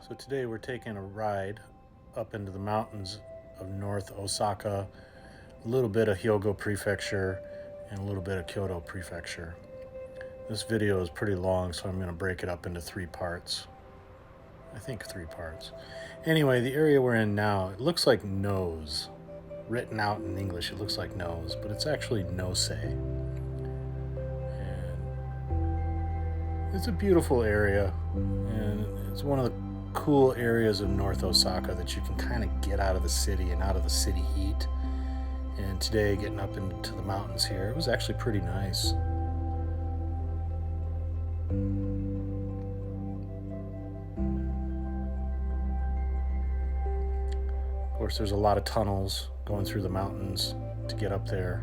So today we're taking a ride up into the mountains of North Osaka, a little bit of Hyogo Prefecture, and a little bit of Kyoto Prefecture. This video is pretty long, so I'm going to break it up into three parts. I think three parts. Anyway, the area we're in now, it looks like nose. Written out in English, it looks like nose, but it's actually nose. And it's a beautiful area, and it's one of the cool areas of North Osaka that you can kind of get out of the city and out of the city heat. And today, getting up into the mountains here, it was actually pretty nice. Of course, there's a lot of tunnels going through the mountains to get up there.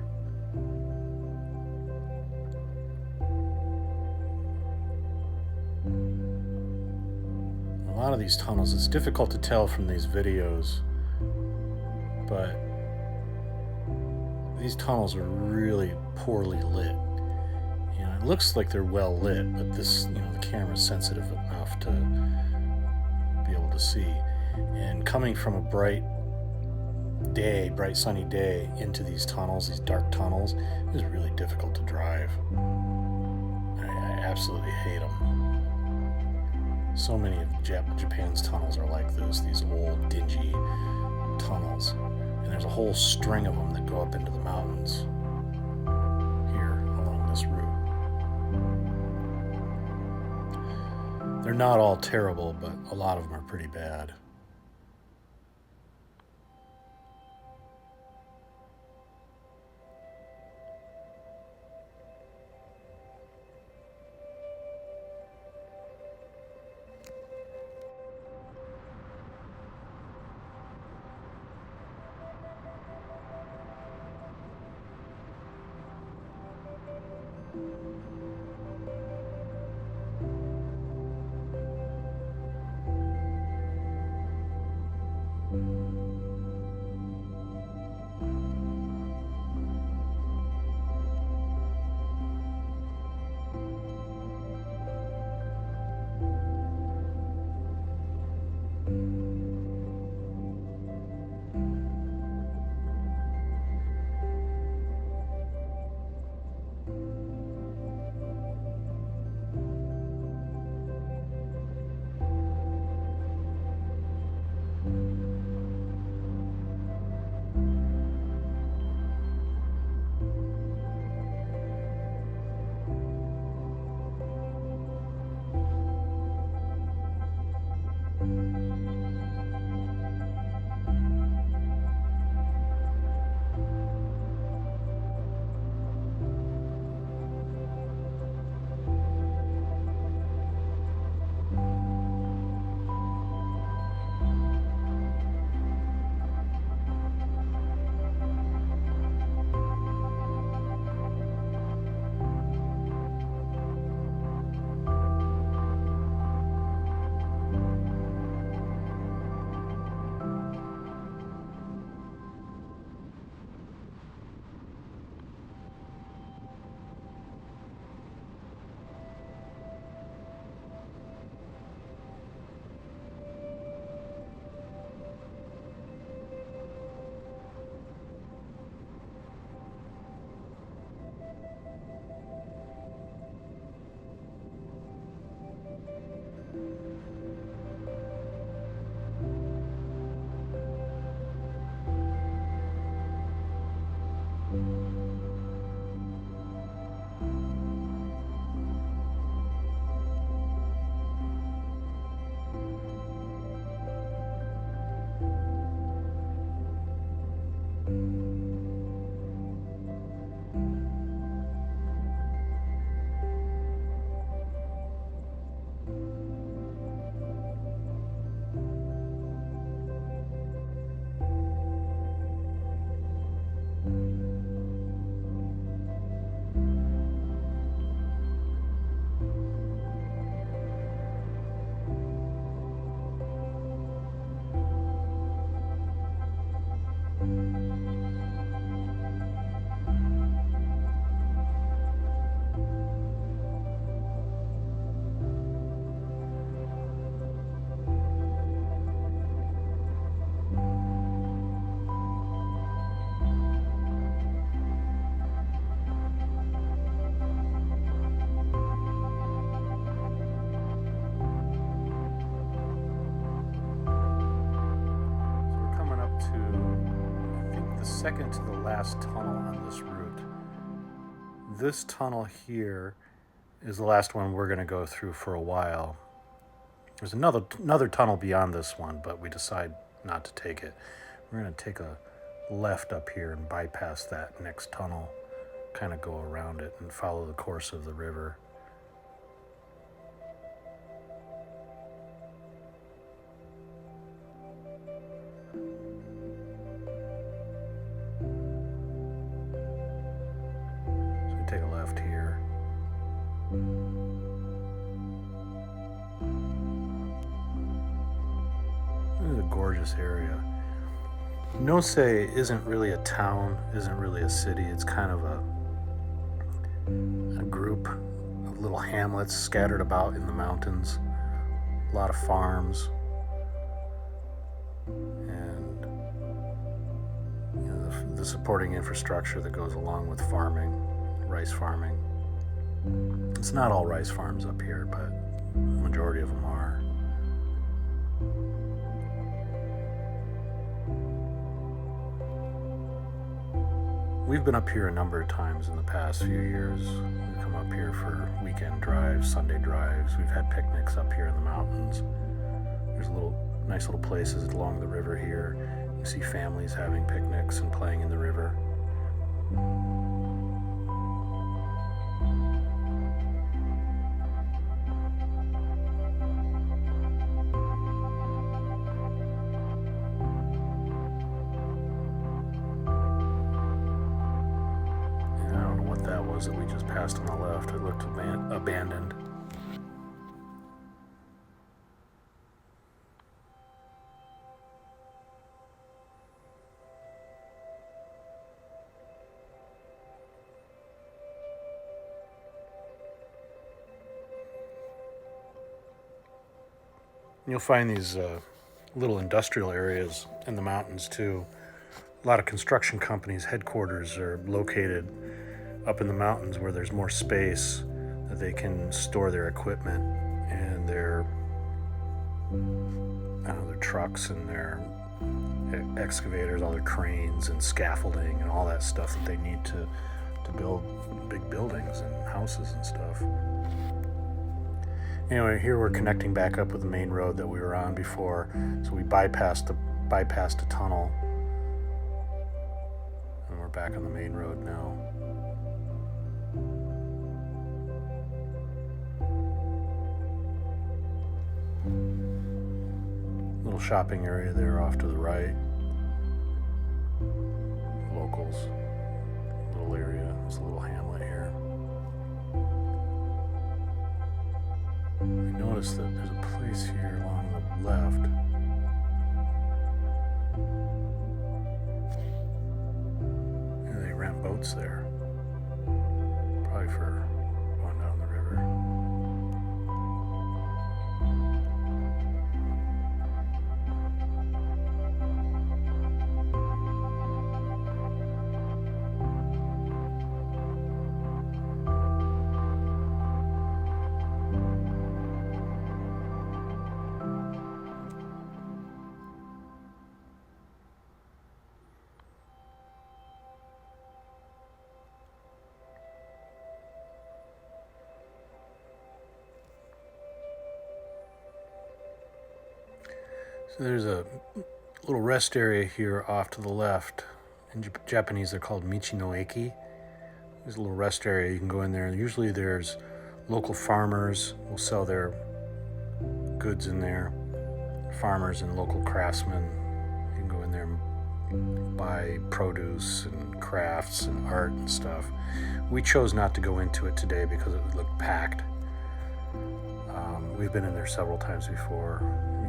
A lot of these tunnels, it's difficult to tell from these videos, but these tunnels are really poorly lit. It looks like they're well lit, but the camera's sensitive enough to be able to see. And coming from a bright sunny day into these tunnels, these dark tunnels, is really difficult to drive. I absolutely hate them. So many of Japan's tunnels are like this, these old, dingy tunnels. And there's a whole string of them that go up into the mountains here along this route. They're not all terrible, but a lot of them are pretty bad. second to the last tunnel on this route. This tunnel here is the last one we're going to go through for a while. There's another tunnel beyond this one, but we decide not to take it. We're going to take a left up here and bypass that next tunnel, kind of go around it and follow the course of the river. So we take a left here. This is a gorgeous area. Nose isn't really a town, isn't really a city. It's kind of a group of little hamlets scattered about in the mountains. A lot of farms. And the supporting infrastructure that goes along with farming, rice farming. It's not all rice farms up here, but the majority of them are. We've been up here a number of times in the past few years. We've come up here for weekend drives, Sunday drives. We've had picnics up here in the mountains. There's nice little places along the river here. You see families having picnics and playing in the river. That we just passed on the left. It looked abandoned. You'll find these little industrial areas in the mountains too. A lot of construction companies' headquarters are located up in the mountains where there's more space that they can store their equipment and their trucks and their excavators, all their cranes and scaffolding and all that stuff that they need to build big buildings and houses and stuff. Anyway, here we're connecting back up with the main road that we were on before, so we bypassed a tunnel and we're back on the main road now. Little shopping area there off to the right. Locals. Little area. It's a little hamlet here. I noticed that there's a place here along the left. Yeah, they rent boats there. Probably for going down the river. So there's a little rest area here off to the left. In Japanese, they're called Michi no Eki. There's a little rest area. You can go in there. Usually there's local farmers will sell their goods in there. Farmers and local craftsmen. You can go in there and buy produce and crafts and art and stuff. We chose not to go into it today because it looked packed. We've been in there several times before.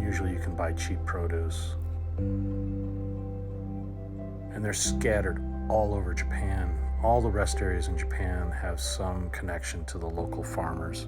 Usually you can buy cheap produce. And they're scattered all over Japan. All the rest areas in Japan have some connection to the local farmers.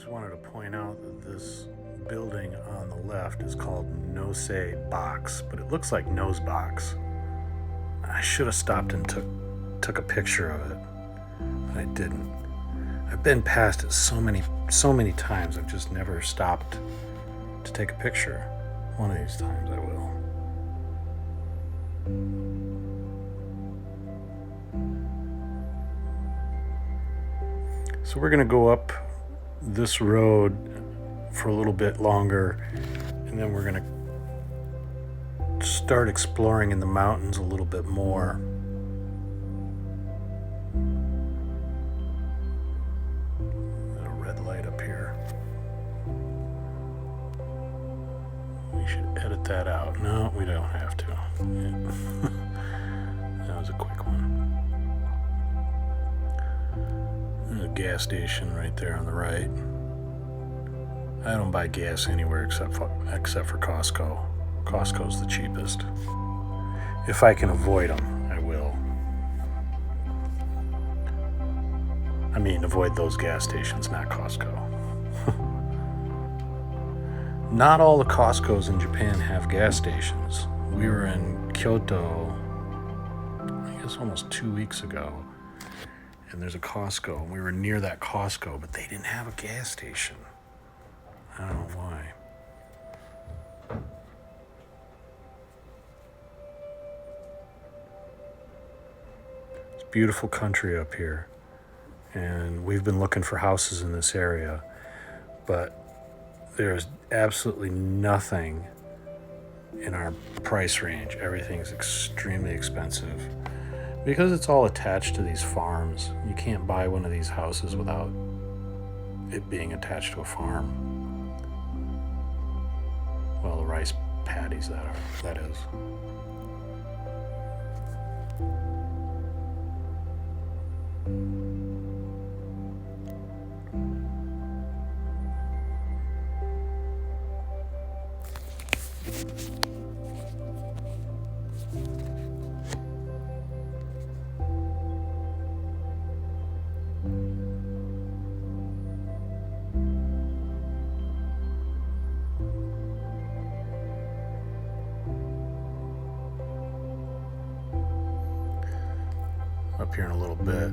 just wanted to point out that this building on the left is called Nose Box, but it looks like Nose Box. I should have stopped and took a picture of it, but I didn't. I've been past it so many times. I've just never stopped to take a picture. One of these times I will. So we're gonna go up this road for a little bit longer, and then we're gonna start exploring in the mountains a little bit more. There's a red light up here. We should edit that out. No, we don't have to. That was a quick one. There's a gas station right there on the right. I don't buy gas anywhere except for Costco. Costco's the cheapest. If I can avoid them, I will. I mean, avoid those gas stations, not Costco. Not all the Costcos in Japan have gas stations. We were in Kyoto, I guess almost 2 weeks ago, and there's a Costco, and we were near that Costco, but they didn't have a gas station. I don't know why. It's beautiful country up here, and we've been looking for houses in this area, but there's absolutely nothing in our price range. Everything's extremely expensive because it's all attached to these farms. You can't buy one of these houses without it being attached to a farm. Well, the rice paddies that is. Up here in a little bit.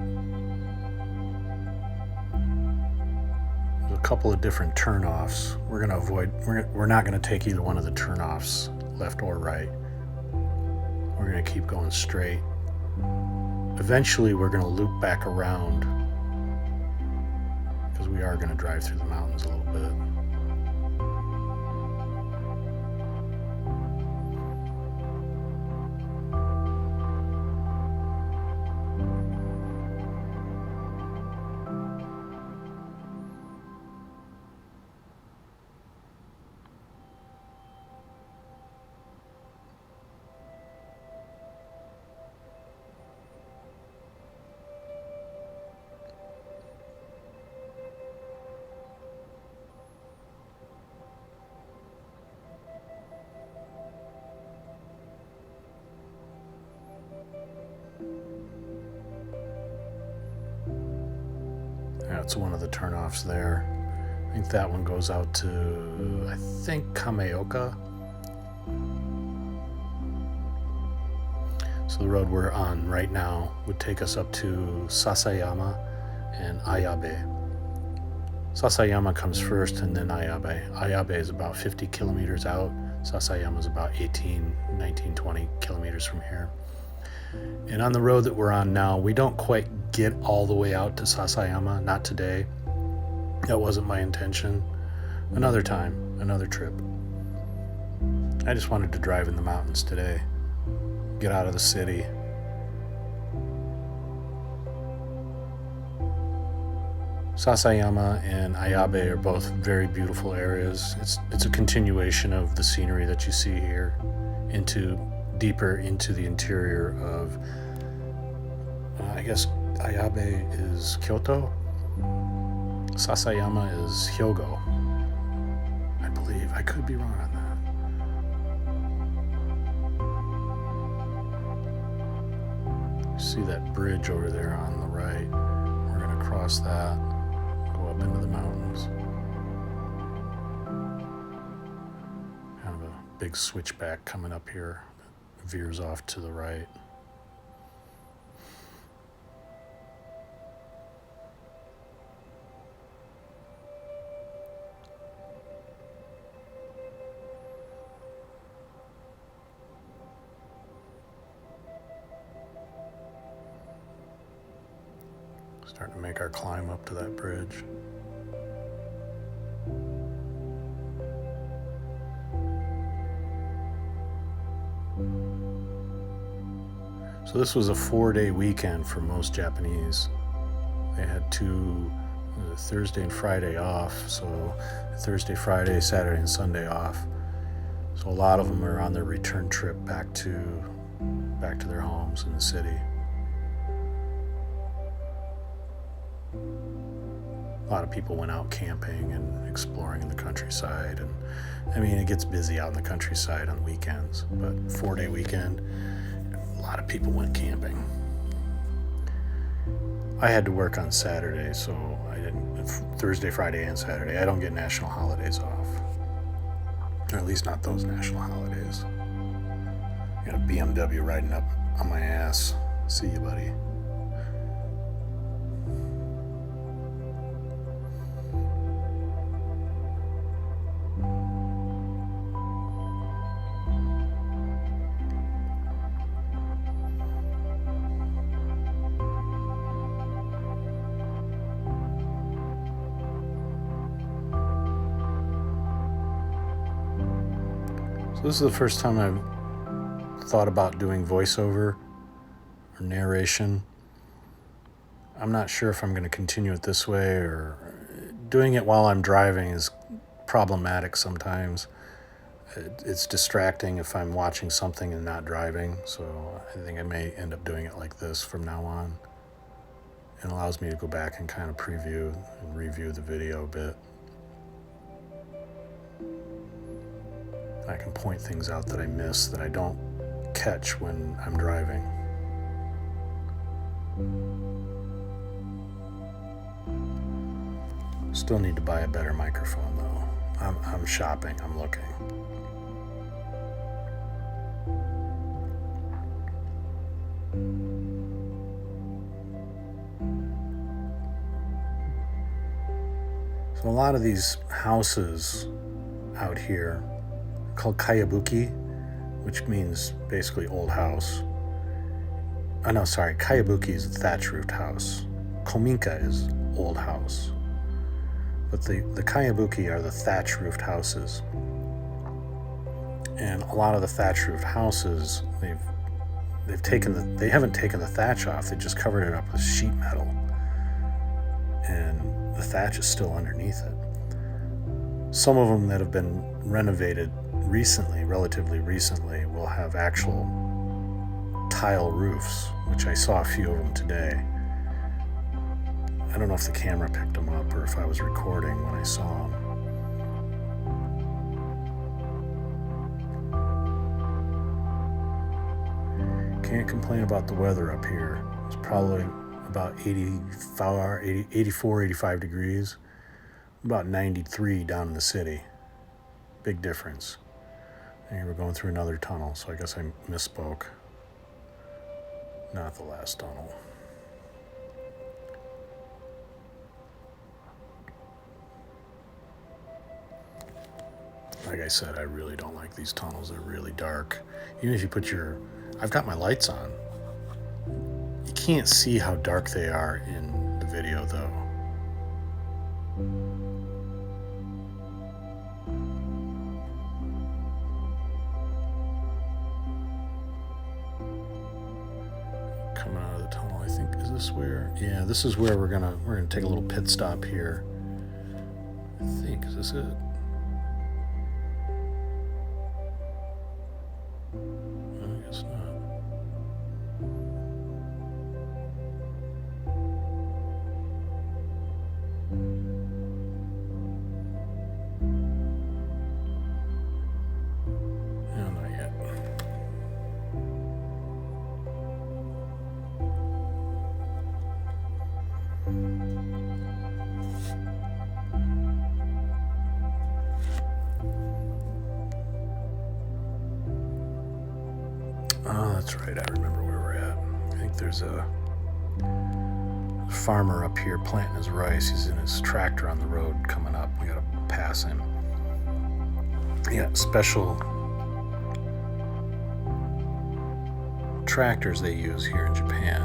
There's a couple of different turnoffs. We're not gonna take either one of the turnoffs, left or right. We're gonna keep going straight. Eventually we're gonna loop back around because we are gonna drive through the mountains a little bit. That's one of the turnoffs there. I think that one goes out to, I think, Kameoka. So the road we're on right now would take us up to Sasayama and Ayabe. Sasayama comes first and then Ayabe. Ayabe is about 50 kilometers out. Sasayama is about 18, 19, 20 kilometers from here. And on the road that we're on now, we don't quite get all the way out to Sasayama, not today. That wasn't my intention. Another time, another trip. I just wanted to drive in the mountains today, get out of the city. Sasayama and Ayabe are both very beautiful areas. It's a continuation of the scenery that you see here, deeper into the interior of, I guess Ayabe is Kyoto. Sasayama is Hyogo, I believe. I could be wrong on that. You see that bridge over there on the right? We're gonna cross that, go up into the mountains. big switchback coming up here. Veers off to the right. Starting to make our climb up to that bridge. So this was a 4-day weekend for most Japanese. They had Thursday and Friday off, so Thursday, Friday, Saturday, and Sunday off. So a lot of them are on their return trip back to their homes in the city. A lot of people went out camping and exploring in the countryside, and I mean, it gets busy out in the countryside on weekends, but 4-day weekend, a lot of people went camping. I had to work on Saturday, so I didn't. Thursday, Friday, and Saturday. I don't get national holidays off, or at least not those national holidays. Got a BMW riding up on my ass. See you, buddy. So this is the first time I've thought about doing voiceover or narration. I'm not sure if I'm going to continue it this way, or doing it while I'm driving is problematic sometimes. It's distracting if I'm watching something and not driving, so I think I may end up doing it like this from now on. It allows me to go back and kind of preview and review the video a bit. I can point things out that I miss, that I don't catch when I'm driving. Still need to buy a better microphone though. I'm shopping, I'm looking. So a lot of these houses out here called kayabuki, which means basically old house. Oh no, sorry, kayabuki is a thatch-roofed house. Kominka is old house. But the kayabuki are the thatch-roofed houses. And a lot of the thatch-roofed houses, they haven't taken the thatch off, they just covered it up with sheet metal. And the thatch is still underneath it. Some of them that have been renovated recently, relatively recently, will have actual tile roofs, which I saw a few of them today. I don't know if the camera picked them up or if I was recording when I saw them. Can't complain about the weather up here. It's probably about 84, 85 degrees, about 93 down in the city. Big difference. And we're going through another tunnel, so I guess I misspoke. Not the last tunnel. Like I said, I really don't like these tunnels. They're really dark. Even if you put I've got my lights on. You can't see how dark they are in the video though. Coming out of the tunnel, I think. Is this where? Yeah, this is where we're gonna take a little pit stop here. I think, is this it? I guess not. No, not yet. that's right. I remember where we're at. I think there's a farmer up here planting his rice. He's in his tractor on the road coming up. We gotta pass him. Yeah, special tractors they use here in Japan.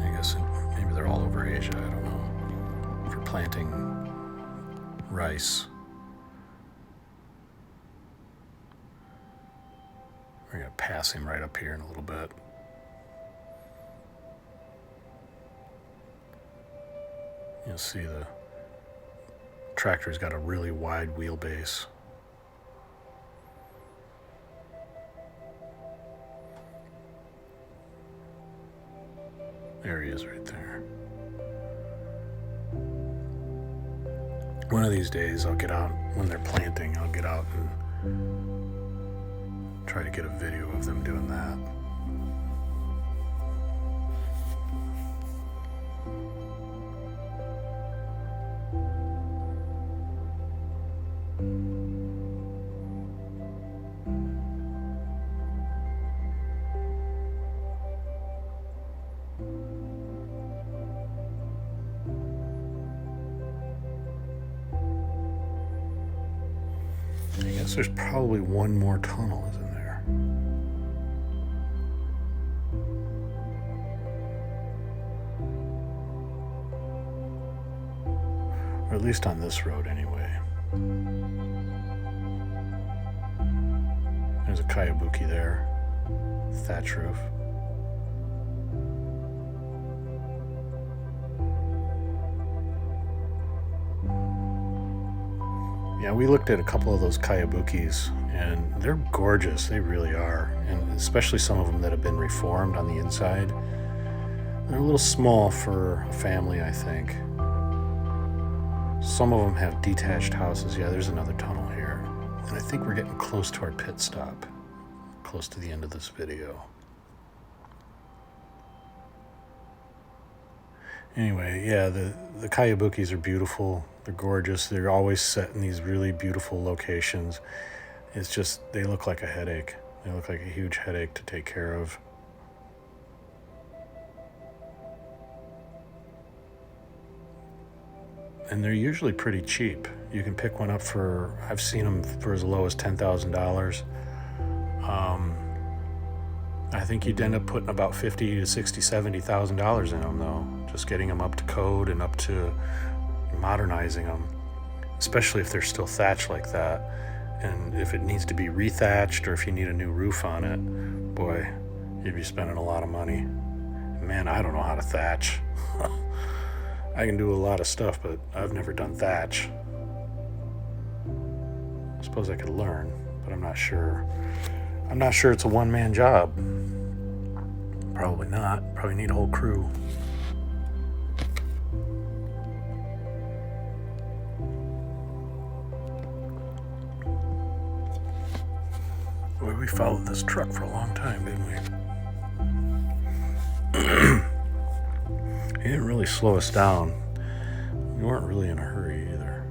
I guess maybe they're all over Asia, I don't know, for planting rice. We're gonna pass him right up here in a little bit. You'll see the tractor's got a really wide wheelbase. There he is right there. One of these days I'll get out, when they're planting, I'll get out and try to get a video of them doing that. I guess there's probably one more tunnel, isn't there? Or at least on this road anyway. There's a kayabuki there. Thatch roof. Yeah, we looked at a couple of those kayabukis, and they're gorgeous. They really are. And especially some of them that have been reformed on the inside. They're a little small for a family, I think. Some of them have detached houses. Yeah, there's another tunnel here. And I think we're getting close to our pit stop. Close to the end of this video. Anyway, yeah, the kayabukis are beautiful. They're gorgeous. They're always set in these really beautiful locations. It's just, they look like a headache. They look like a huge headache to take care of. And they're usually pretty cheap. You can pick one up for, I've seen them for as low as $10,000. I think you'd end up putting about $50,000 to $60,000, $70,000 in them though. Just getting them up to code and up to modernizing them, especially if they're still thatched like that. And if it needs to be rethatched or if you need a new roof on it, boy, you'd be spending a lot of money. Man, I don't know how to thatch. I can do a lot of stuff, but I've never done thatch. I suppose I could learn, but I'm not sure. I'm not sure it's a one-man job. Probably not. Probably need a whole crew. Boy, we followed this truck for a long time, didn't we? He didn't really slow us down. We weren't really in a hurry either.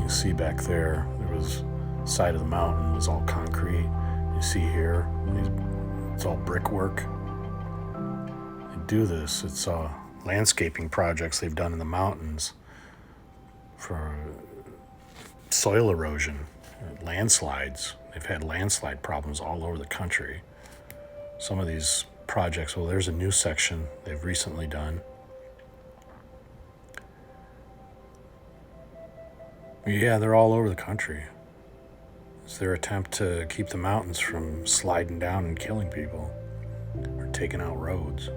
You see back there, was side of the mountain was all concrete. You see here, it's all brickwork. They do this, it's landscaping projects they've done in the mountains for soil erosion, landslides. They've had landslide problems all over the country. Some of these projects, well, there's a new section they've recently done. Yeah, they're all over the country. It's their attempt to keep the mountains from sliding down and killing people or taking out roads.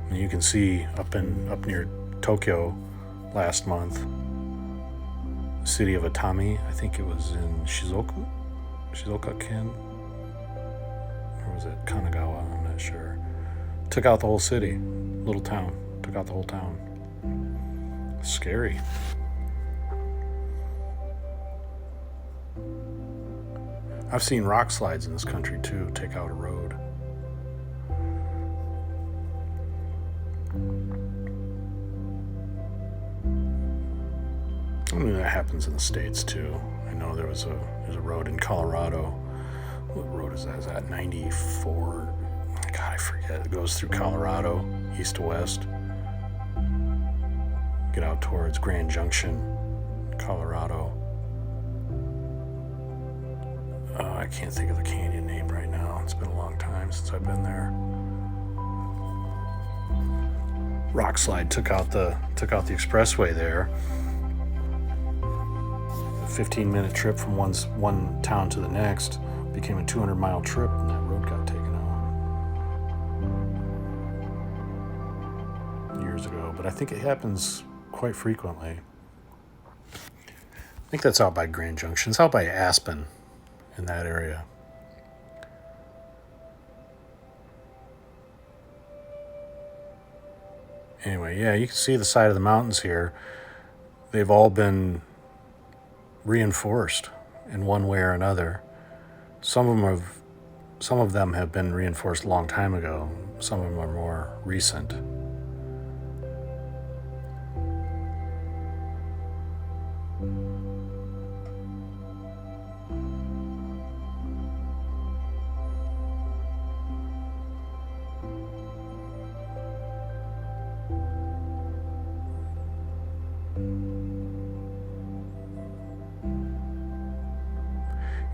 And you can see up near Tokyo last month, the city of Atami, I think it was in Shizuoka-ken, or was it Kanagawa, I'm not sure. Took out the whole city, little town, took out the whole town. Scary. I've seen rock slides in this country too take out a road. happens in the States too. I know there's a road in Colorado. What road is that? Is that 94? God, I forget. It goes through Colorado, east to west. Get out towards Grand Junction, Colorado. I can't think of the canyon name right now. It's been a long time since I've been there. Rock slide took out the expressway there. A 15-minute trip from one town to the next became a 200-mile trip, and that road got taken out years ago. But I think it happens quite frequently. I think that's out by Grand Junction. It's out by Aspen, in that area. Anyway, yeah, you can see the side of the mountains here. They've all been reinforced in one way or another. Some of them have been reinforced a long time ago. Some of them are more recent.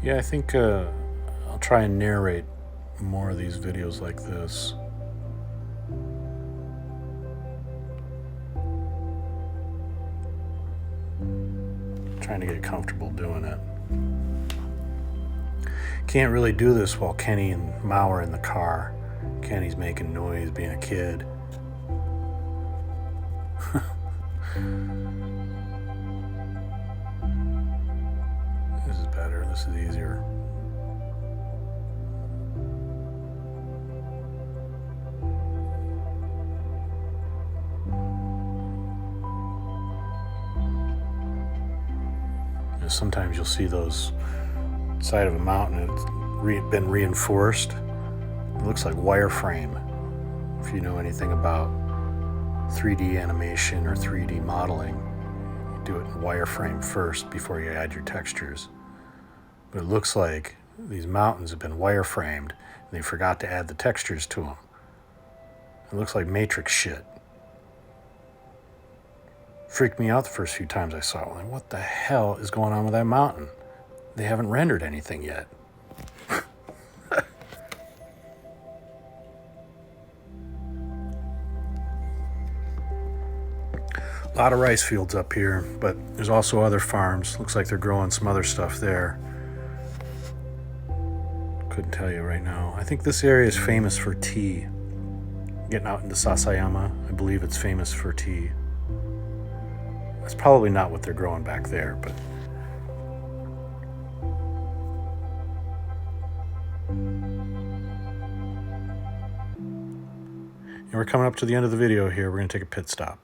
Yeah, I think I'll try and narrate more of these videos like this. Trying to get comfortable doing it. Can't really do this while Kenny and Mao are in the car. Kenny's making noise, being a kid. This is better. This is easier. Sometimes you'll see those side of a mountain, it's been reinforced. It looks like wireframe. If you know anything about 3D animation or 3D modeling, you do it in wireframe first before you add your textures. But it looks like these mountains have been wireframed and they forgot to add the textures to them. It looks like Matrix shit. Freaked me out the first few times I saw it. Like, what the hell is going on with that mountain? They haven't rendered anything yet. A lot of rice fields up here, but there's also other farms. Looks like they're growing some other stuff there. Couldn't tell you right now. I think this area is famous for tea. Getting out into Sasayama, I believe it's famous for tea. That's probably not what they're growing back there, but and we're coming up to the end of the video here. We're going to take a pit stop.